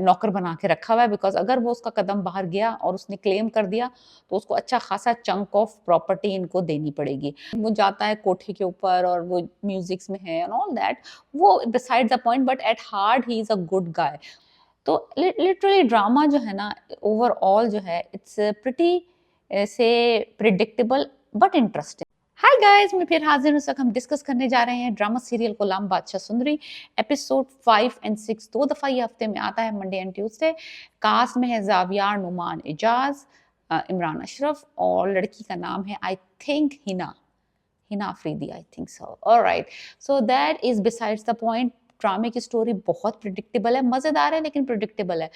नौकर बना के रखा हुआ है, बिकॉज़ अगर वो उसका कदम बाहर गया और उसने क्लेम कर दिया, तो उसको अच्छा खासा चंक ऑफ प्रॉपर्टी इनको देनी पड़ेगी। वो जाता है कोठे के ऊपर और वो म्यूज़िक्स में है एंड ऑल दैट, वो beside the point, but at heart he is a good guy. तो लिटरली ड्रामा जो है ना, ओवरऑल जो है, इट्स प्रिटी से predictable but interesting. Hi guys, मैं फिर हाजिर हूँ। हम डिस्कस करने जा रहे हैं drama serial Ghulam Badshah Sundari, episode 5 and 6। दो दफा ये हफ्ते में आता है, मंडे एंड ट्यूसडे। कास्ट में है जावियार, नुमान, एजाज, इमरान अशरफ, और लड़की का नाम है I think Hina, Hina Afridi, I think so. Alright, so that is besides the point. ड्रामे की स्टोरी बहुत प्रिडिक्टेबल है, मजेदार है लेकिन प्रिडिक्टेबल है।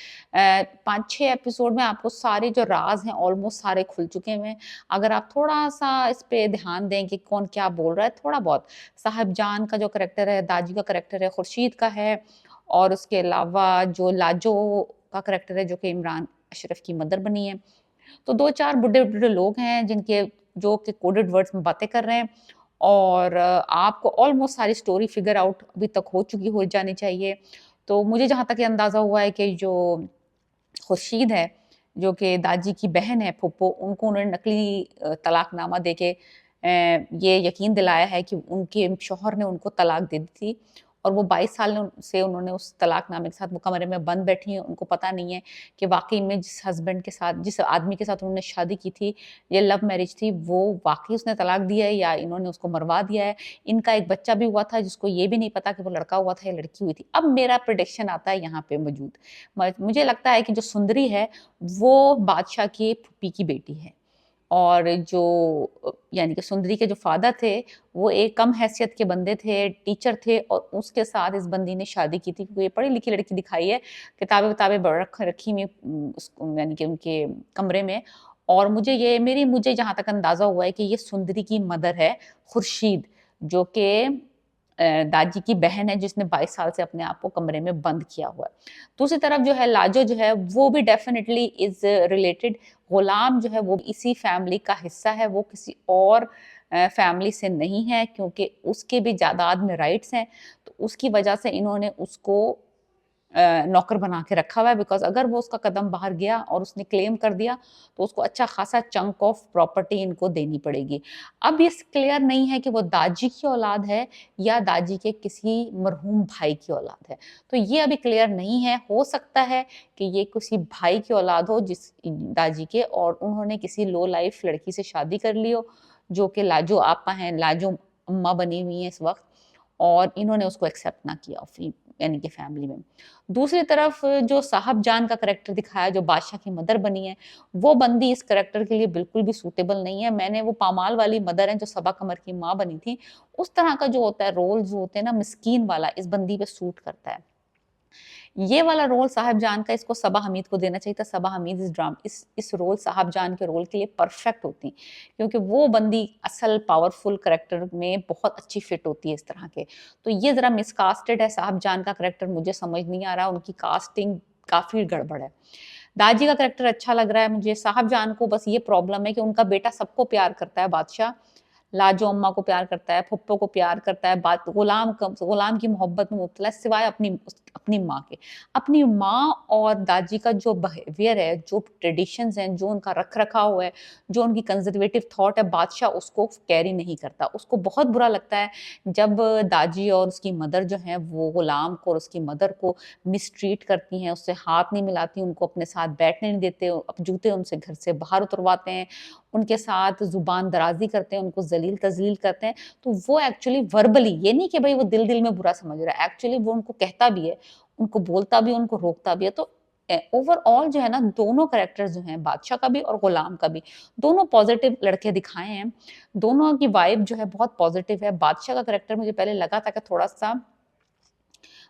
5-6 एपिसोड में आपको सारे जो राज हैं ऑलमोस्ट सारे खुल चुके हैं। अगर आप थोड़ा सा इस पे ध्यान दें कि कौन क्या बोल रहा है, थोड़ा बहुत। साहब जान का जो करेक्टर है, दाजी का करेक्टर है, खुर्शीद का है, और उसके अलावा जो लाजो का करेक्टर है जो कि इमरान अशरफ की मदर बनी है। तो 2-4 बुड्ढे-बुड्ढे लोग हैं जिनके जो कि कोडेड वर्ड्स में बातें कर रहे हैं, और आपको ऑलमोस्ट सारी स्टोरी फिगर आउट अभी तक हो जानी चाहिए। तो मुझे जहाँ तक ये अंदाज़ा हुआ है कि जो खुर्शीद है, जो कि दाजी की बहन है, फूफो, उनको उन्होंने नकली तलाकनामा देके ये यकीन दिलाया है कि उनके शौहर ने उनको तलाक दे दी थी, और वो 22 साल से उन्होंने उस तलाकनामे के साथ वो कमरे में बंद बैठी हैं। उनको पता नहीं है कि वाक़ई में जिस हस्बैंड के साथ, जिस आदमी के साथ उन्होंने शादी की थी, ये लव मैरिज थी, वो वाक़ई उसने तलाक दिया है या इन्होंने उसको मरवा दिया है। इनका एक बच्चा भी हुआ था जिसको ये भी नहीं पता कि वो लड़का हुआ था या लड़की हुई थी। अब मेरा प्रेडिक्शन आता है यहाँ पे मौजूद। मुझे लगता है कि जो सुंदरी है, वो बादशाह की फूफी की बेटी है, और जो यानी कि सुंदरी के जो फादर थे, वो एक कम हैसियत के बंदे थे, टीचर थे, और उसके साथ इस बंदी ने शादी की थी, क्योंकि ये पढ़ी-लिखी लड़की दिखाई है, किताबें-वताबें रखी हुई यानी कि उनके कमरे में। और मुझे जहाँ तक अंदाज़ा हुआ है कि ये सुंदरी की मदर है, खुर्शीद, जो कि दाजी की बहन है, जिसने 22 साल से अपने आप को कमरे में बंद किया हुआ है। दूसरी तरफ जो है लाजो जो है, वो भी डेफ़िनिटली इज़ रिलेटेड। गुलाम जो है वो इसी फैमिली का हिस्सा है, वो किसी और फैमिली से नहीं है, क्योंकि उसके भी जायदाद में राइट्स हैं। तो उसकी वजह से इन्होंने उसको नौकर बना के रखा हुआ है, बिकॉज़ अगर वो उसका कदम बाहर गया और उसने क्लेम कर दिया, तो उसको अच्छा खासा चंक ऑफ प्रॉपर्टी इनको देनी पड़ेगी। अब ये क्लियर नहीं है कि वो दाजी की औलाद है या दाजी के किसी मरहूम भाई की औलाद है। तो ये अभी क्लियर नहीं है। हो सकता है कि ये किसी भाई की औलाद हो जिस दाजी के, और उन्होंने किसी लो लाइफ लड़की से शादी कर ली हो, जो कि लाजो आपा हैं, लाजो अम्मा बनी हुई हैं इस वक़्त, और इन्होंने उसको एक्सेप्ट ना किया यानी कि फैमिली में। दूसरी तरफ जो साहब जान का करैक्टर दिखाया, जो बादशाह की मदर बनी है, वो बंदी इस करैक्टर के लिए बिल्कुल भी सूटेबल नहीं है। मैंने वो पामाल वाली मदर है जो सबा कमर की माँ बनी थी, उस तरह का जो होता है रोल, जो होते हैं ना मिस्कीन वाला, इस बंदी पे सूट करता है। ये वाला रोल साहब जान का इसको सबा हमीद को देना चाहिए था। सबा हमीद इस रोल साहब जान के रोल के लिए परफेक्ट होती, क्योंकि वो बंदी असल पावरफुल करैक्टर में बहुत अच्छी फिट होती है इस तरह के। तो ये ज़रा मिसकास्टेड है साहब जान का करैक्टर, मुझे समझ नहीं आ रहा, उनकी कास्टिंग काफ़ी गड़बड़ है। दाजी का करैक्टर अच्छा लग रहा है मुझे। साहब जान को बस ये प्रॉब्लम है कि उनका बेटा सबको प्यार करता है, बादशाह लाजो अम्मा को प्यार करता है, फुप्पो को प्यार करता है, बात गुलाम की मोहब्बत में मुब्तला है, सिवाय अपनी माँ के। अपनी माँ और दादी का जो बिहेवियर है, जो ट्रेडिशंस हैं, जो उनका रख-रखाव है, जो उनकी कंज़र्वेटिव थॉट है, बादशाह उसको कैरी नहीं करता। उसको बहुत बुरा लगता है जब दादी और उसकी मदर जो हैं, वो गुलाम को और उसकी मदर को मिसट्रीट करती हैं, उससे हाथ नहीं मिलाती, उनको अपने साथ बैठने नहीं देते, जूते उनसे घर से बाहर उतरवाते हैं, उनके साथ ज़ुबान दराज़ी करते हैं, उनको ज़लील-तज़लील करते हैं। तो वो एक्चुअली वर्बली, ये नहीं कि भई वो दिल-दिल में बुरा समझ रहा है, एक्चुअली वो उनको कहता भी है, उनको बोलता भी है, उनको रोकता भी है। तो ओवरऑल जो है ना, दोनों कैरेक्टर्स जो हैं, बादशाह का भी और गुलाम का भी, दोनों पॉज़िटिव लड़के दिखाए हैं। दोनों की वाइब जो है बहुत पॉज़िटिव है। बादशाह का कैरेक्टर मुझे पहले लगा था कि थोड़ा-सा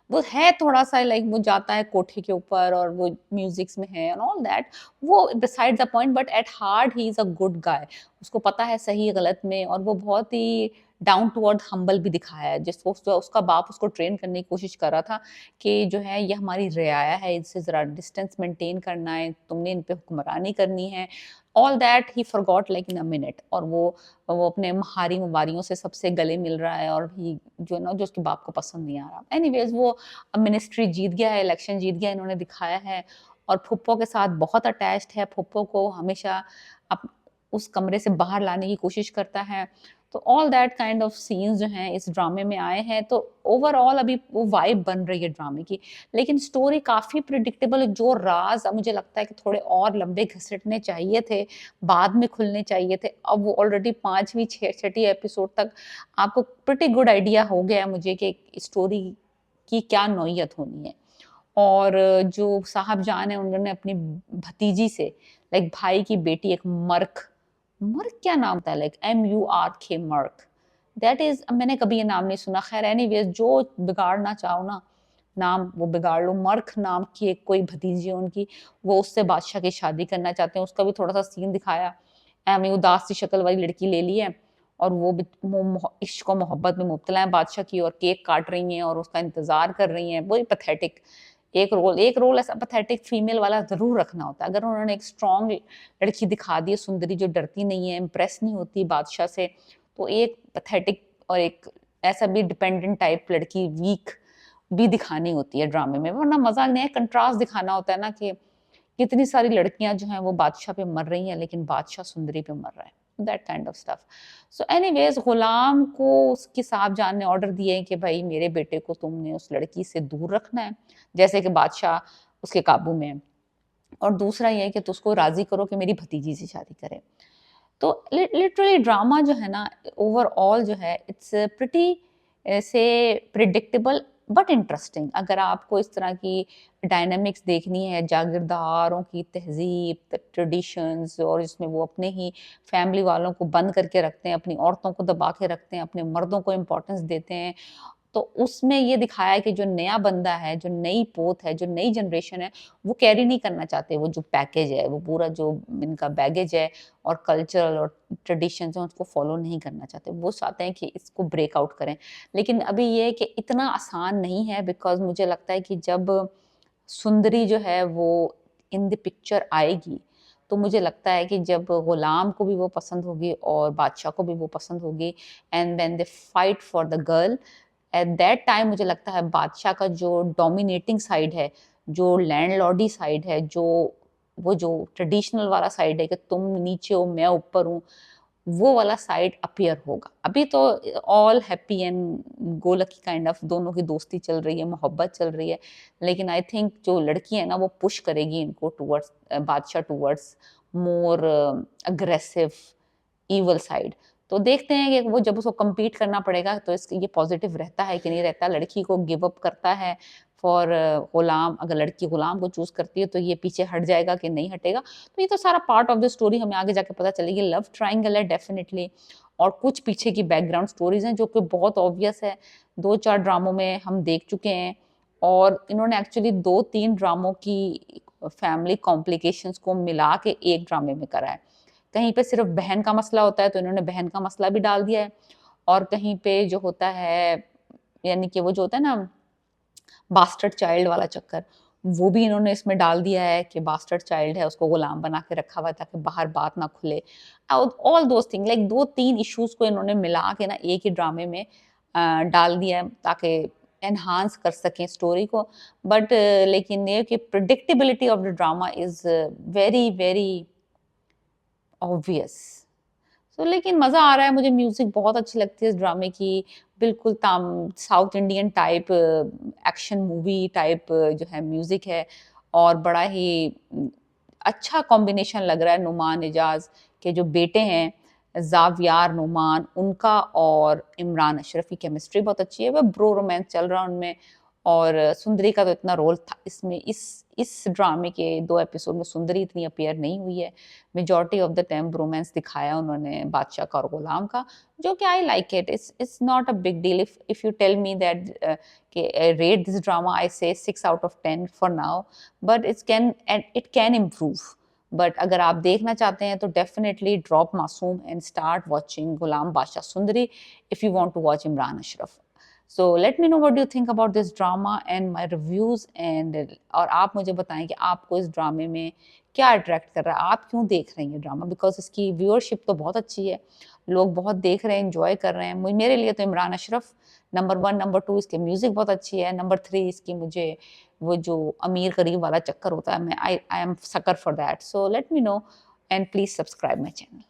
वो है, थोड़ा-सा लाइक वो जाता है कोठे के ऊपर और वो म्यूज़िक्स में है एंड ऑल दैट, वो beside the point, but at heart he is a good guy. उसको पता है सही गलत में, और वो बहुत ही डाउन टू अर्थ हम्बल भी दिखाया है, जिसको उसका बाप उसको ट्रेन करने की कोशिश कर रहा था कि जो है ये हमारी रियाया है, इससे ज़रा डिस्टेंस मेंटेन करना है, तुमने इन पे हुक्मरानी करनी है। All that he forgot like in a minute, और वो अपने महारी मुबारियों से सबसे गले मिल रहा है, और ही जो है ना, जो उसके बाप को पसंद नहीं आ रहा। एनीवेज वो मिनिस्ट्री जीत गया है, इलेक्शन जीत गया, इन्होंने दिखाया है, और फुप्पो के साथ बहुत अटैच्ड है, फुप्पो को हमेशा उस कमरे से बाहर लाने की कोशिश करता है। तो all that kind of scenes जो हैं इस ड्रामे में आए हैं, तो ओवरऑल अभी वो वाइब बन रही है ड्रामे की। लेकिन स्टोरी काफ़ी प्रिडिक्टेबल, जो राज़ अब मुझे लगता है कि थोड़े और लंबे घसीटने चाहिए थे, बाद में खुलने चाहिए थे। अब वो ऑलरेडी 5वीं 6 एपिसोड तक आपको प्रिटी गुड आइडिया हो गया है मुझे कि स्टोरी की क्या नौइयत होनी है। और जो साहबजान हैं उन्होंने अपनी भतीजी से, लाइक भाई की बेटी, एक मर्क, मर्क क्या नाम था, like MURK, murk, that is, मैंने कभी ये नाम नहीं सुना। ख़ैर एनीवेज़, जो बिगाड़ना चाहो ना नाम, वो बिगाड़ लो। मर्क नाम की एक कोई भतीजी है उनकी, वो उससे बादशाह की शादी करना चाहते हैं। उसका भी थोड़ा-सा सीन दिखाया। एमी उदास सी शक्ल वाली लड़की ले ली है, और वो भी इश्क और मोहब्बत में मुब्तला है बादशाह की, और केक काट रही हैं और उसका इंतज़ार कर रही हैं। वही पैथेटिक एक रोल ऐसा पैथेटिक फीमेल वाला ज़रूर रखना होता है। अगर उन्होंने एक स्ट्रॉन्ग लड़की दिखा दी है, सुंदरी, जो डरती नहीं है, इम्प्रेस नहीं होती बादशाह से, तो एक पैथेटिक और एक ऐसा भी डिपेंडेंट टाइप लड़की, वीक भी दिखानी होती है ड्रामे में, वरना मज़ा नहीं है। कंट्रास्ट दिखाना होता है ना, कि कितनी सारी लड़कियां जो हैं वो बादशाह पे मर रही हैं, लेकिन बादशाह सुंदरी पे मर रहा है, that kind of stuff. So anyways, Ghulam को उसकी साहबजान ने ऑर्डर दिए हैं कि भाई मेरे बेटे को तुमने उस लड़की से दूर रखना है, जैसे कि बादशाह उसके काबू में है, और दूसरा ये है कि तू उसको राजी करो कि मेरी भतीजी से शादी करे। तो लिटरली ड्रामा जो है ना, ओवरऑल जो है, इट्स प्रिटी से प्रिडिक्टेबल बट इंटरेस्टिंग। अगर आपको इस तरह की डायनामिक्स देखनी है, जागीरदारों की तहजीब, ट्रेडिशंस, और इसमें वो अपने ही फैमिली वालों को बंद करके रखते हैं, अपनी औरतों को दबा के रखते हैं, अपने मर्दों को इम्पोर्टेंस देते हैं, तो उसमें ये दिखाया है कि जो नया बंदा है, जो नई पोत है, जो नई जनरेशन है, वो कैरी नहीं करना चाहते, वो जो पैकेज है, वो पूरा जो इनका बैगेज है और कल्चरल और ट्रेडिशंस हैं, उसको फॉलो नहीं करना चाहते। वो चाहते हैं कि इसको ब्रेक आउट करें। लेकिन अभी ये है कि इतना आसान नहीं है, बिकॉज़ मुझे लगता है कि जब सुंदरी जो है वो इन द पिक्चर आएगी, तो मुझे लगता है कि जब गुलाम को भी वो पसंद होगी और बादशाह को भी वो पसंद होगी, and when they fight for the girl, at that time मुझे लगता है बादशाह का जो डोमिनेटिंग साइड है, जो लैंडलॉर्डी साइड है, जो ट्रेडिशनल वाला साइड है कि तुम नीचे हो, मैं ऊपर हूँ, वो वाला साइड अपीयर होगा। अभी तो all happy and go lucky kind of दोनों की दोस्ती चल रही है, मोहब्बत चल रही है। लेकिन आई थिंक जो लड़की है ना, वो पुश करेगी इनको टुवर्ड्स बादशाह, towards more aggressive evil side. तो देखते हैं कि वो जब उसको कम्पीट करना पड़ेगा, तो ये पॉजिटिव रहता है कि नहीं रहता। लड़की को गिव अप करता है फॉर गुलाम, अगर लड़की गुलाम को चूज करती है तो ये पीछे हट जाएगा कि नहीं हटेगा। तो ये तो सारा पार्ट ऑफ द स्टोरी हमें आगे जाके पता चलेगी। लव ट्रायंगल है डेफिनेटली, और कुछ पीछे की बैकग्राउंड स्टोरीज हैं जो कि बहुत ऑब्वियस है, 2-4 ड्रामों में हम देख चुके हैं, और इन्होंने एक्चुअली 2-3 ड्रामों की फैमिली कॉम्प्लिकेशंस को मिला के एक ड्रामे में करा है। कहीं पे सिर्फ बहन का मसला होता है, तो इन्होंने बहन का मसला भी डाल दिया है, और कहीं पे जो होता है, यानी कि वो जो होता है ना, बास्टर्ड चाइल्ड वाला चक्कर, वो भी इन्होंने इसमें डाल दिया है कि बास्टर्ड चाइल्ड है, उसको गुलाम बना के रखा हुआ है ताकि बाहर बात ना खुले। All those thing, like 2-3 issues को इन्होंने मिला के ना एक ही ड्रामे में डाल दिया है, ताकि एनहांस कर सकें स्टोरी को। बट लेकिन ये कि predictability of the drama is very very obvious. So लेकिन मज़ा आ रहा है मुझे, म्यूज़िक बहुत अच्छी लगती है इस ड्रामे की, बिल्कुल ताम south Indian type action movie type जो है म्यूज़िक है, और बड़ा ही अच्छा कॉम्बिनेशन लग रहा है। नुमान एजाज के जो बेटे हैं, ज़ावियार नुमान, उनका और इमरान अशरफ की केमिस्ट्री बहुत अच्छी है, वो ब्रो रोमांस चल रहा है उनमें। और सुंदरी का तो इतना रोल था इसमें, इस ड्रामे के 2 एपिसोड में सुंदरी इतनी अपीयर नहीं हुई है। Majority of the time romance दिखाया उन्होंने बादशाह का और गुलाम का, जो कि I like it. It's not a big deal. If you tell me that rate this drama, I say 6 out of 10 for now, but it can improve. But अगर आप देखना चाहते हैं तो definitely drop Masoom and start watching Ghulam Badshah Sundari if you want to watch Imran Ashraf. So let me know what do you think about this drama and my reviews and और आप मुझे बताएं कि आपको इस ड्रामे में क्या अट्रैक्ट कर रहा है, आप क्यों देख रहे हैं ये ड्रामा, बिकॉज इसकी व्यूअरशिप तो बहुत अच्छी है, लोग बहुत देख रहे हैं, एंजॉय कर रहे हैं। मेरे लिए तो इमरान अशरफ नंबर 1, नंबर 2 इसकी म्यूजिक बहुत अच्छी है, नंबर 3 इसकी मुझे वो जो अमीर गरीब वाला चक्कर होता है, मैं I am sucker for that. So let me know and please subscribe my channel.